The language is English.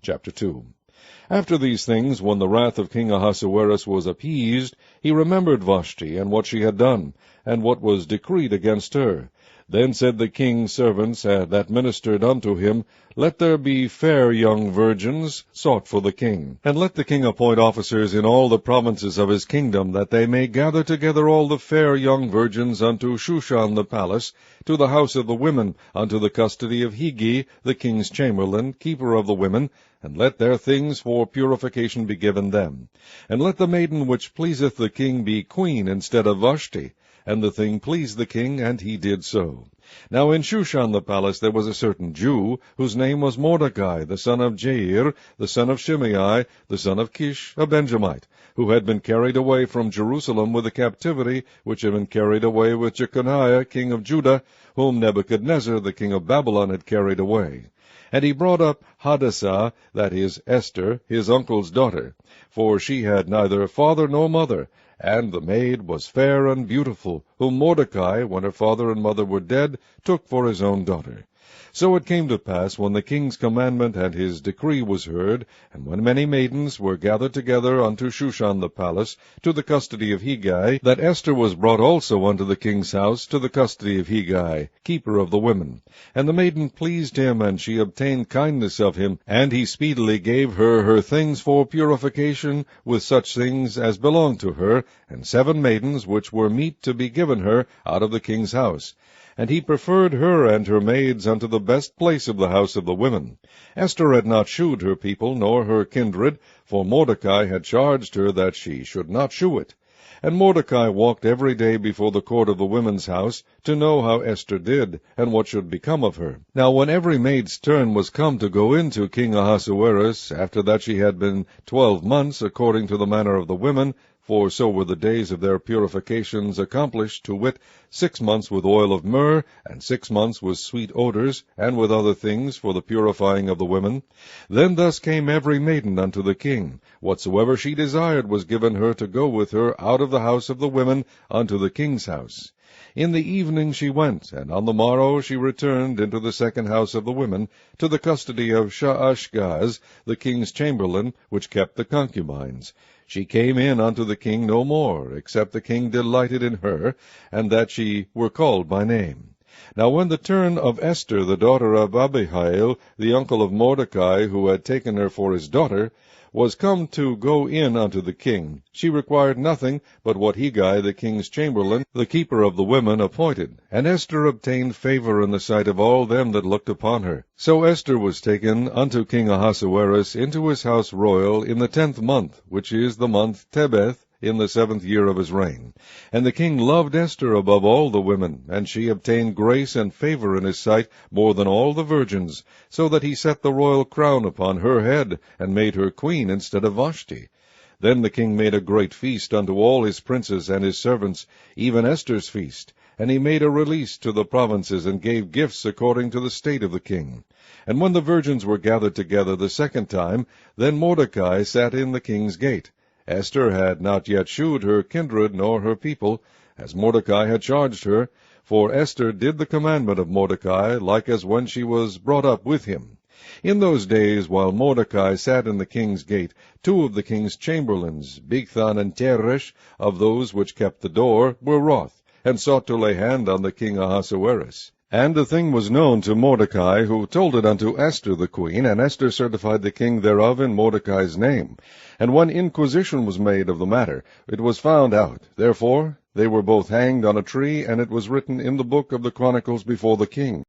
Chapter 2. After these things, when the wrath of King Ahasuerus was appeased, he remembered Vashti, and what she had done, and what was decreed against her. Then said the king's servants that ministered unto him, Let there be fair young virgins sought for the king. And let the king appoint officers in all the provinces of his kingdom, that they may gather together all the fair young virgins unto Shushan the palace, to the house of the women, unto the custody of Hege, the king's chamberlain, keeper of the women, and let their things for purification be given them. And let the maiden which pleaseth the king be queen instead of Vashti. And the thing pleased the king, and he did so. Now in Shushan the palace there was a certain Jew, whose name was Mordecai, the son of Jair, the son of Shimei, the son of Kish, a Benjamite, who had been carried away from Jerusalem with the captivity which had been carried away with Jeconiah king of Judah, whom Nebuchadnezzar the king of Babylon had carried away. And he brought up Hadassah, that is, Esther, his uncle's daughter, for she had neither father nor mother, and the maid was fair and beautiful, whom Mordecai, when her father and mother were dead, took for his own daughter. So it came to pass, when the king's commandment and his decree was heard, and when many maidens were gathered together unto Shushan the palace, to the custody of Hege, that Esther was brought also unto the king's house, to the custody of Hege, keeper of the women. And the maiden pleased him, and she obtained kindness of him, and he speedily gave her her things for purification, with such things as belonged to her, and 7 maidens which were meet to be given her out of the king's house. And he preferred her and her maids unto the best place of the house of the women. Esther had not shewed her people, nor her kindred, for Mordecai had charged her that she should not shew it. And Mordecai walked every day before the court of the women's house, to know how Esther did, and what should become of her. Now when every maid's turn was come to go in to King Ahasuerus, after that she had been 12 months, according to the manner of the women, for so were the days of their purifications accomplished, to wit, 6 months with oil of myrrh, and 6 months with sweet odours, and with other things for the purifying of the women. Then thus came every maiden unto the king. Whatsoever she desired was given her to go with her out of the house of the women unto the king's house. In the evening she went, and on the morrow she returned into the second house of the women, to the custody of Shaashgaz, the king's chamberlain, which kept the concubines. She came in unto the king no more, except the king delighted in her, and that she were called by name. Now when the turn of Esther, the daughter of Abihail, the uncle of Mordecai, who had taken her for his daughter, was come to go in unto the king, she required nothing but what Hege, the king's chamberlain, the keeper of the women, appointed. And Esther obtained favor in the sight of all them that looked upon her. So Esther was taken unto King Ahasuerus into his house royal in the 10th month, which is the month Tebeth, in the 7th year of his reign. And the king loved Esther above all the women, and she obtained grace and favor in his sight more than all the virgins, so that he set the royal crown upon her head, and made her queen instead of Vashti. Then the king made a great feast unto all his princes and his servants, even Esther's feast. And he made a release to the provinces, and gave gifts according to the state of the king. And when the virgins were gathered together the 2nd time, then Mordecai sat in the king's gate. Esther had not yet shewed her kindred nor her people, as Mordecai had charged her, for Esther did the commandment of Mordecai, like as when she was brought up with him. In those days, while Mordecai sat in the king's gate, 2 of the king's chamberlains, Bigthan and Teresh, of those which kept the door, were wroth, and sought to lay hand on the king Ahasuerus. And the thing was known to Mordecai, who told it unto Esther the queen, and Esther certified the king thereof in Mordecai's name. And when inquisition was made of the matter, it was found out. Therefore they were both hanged on a tree, and it was written in the book of the Chronicles before the king.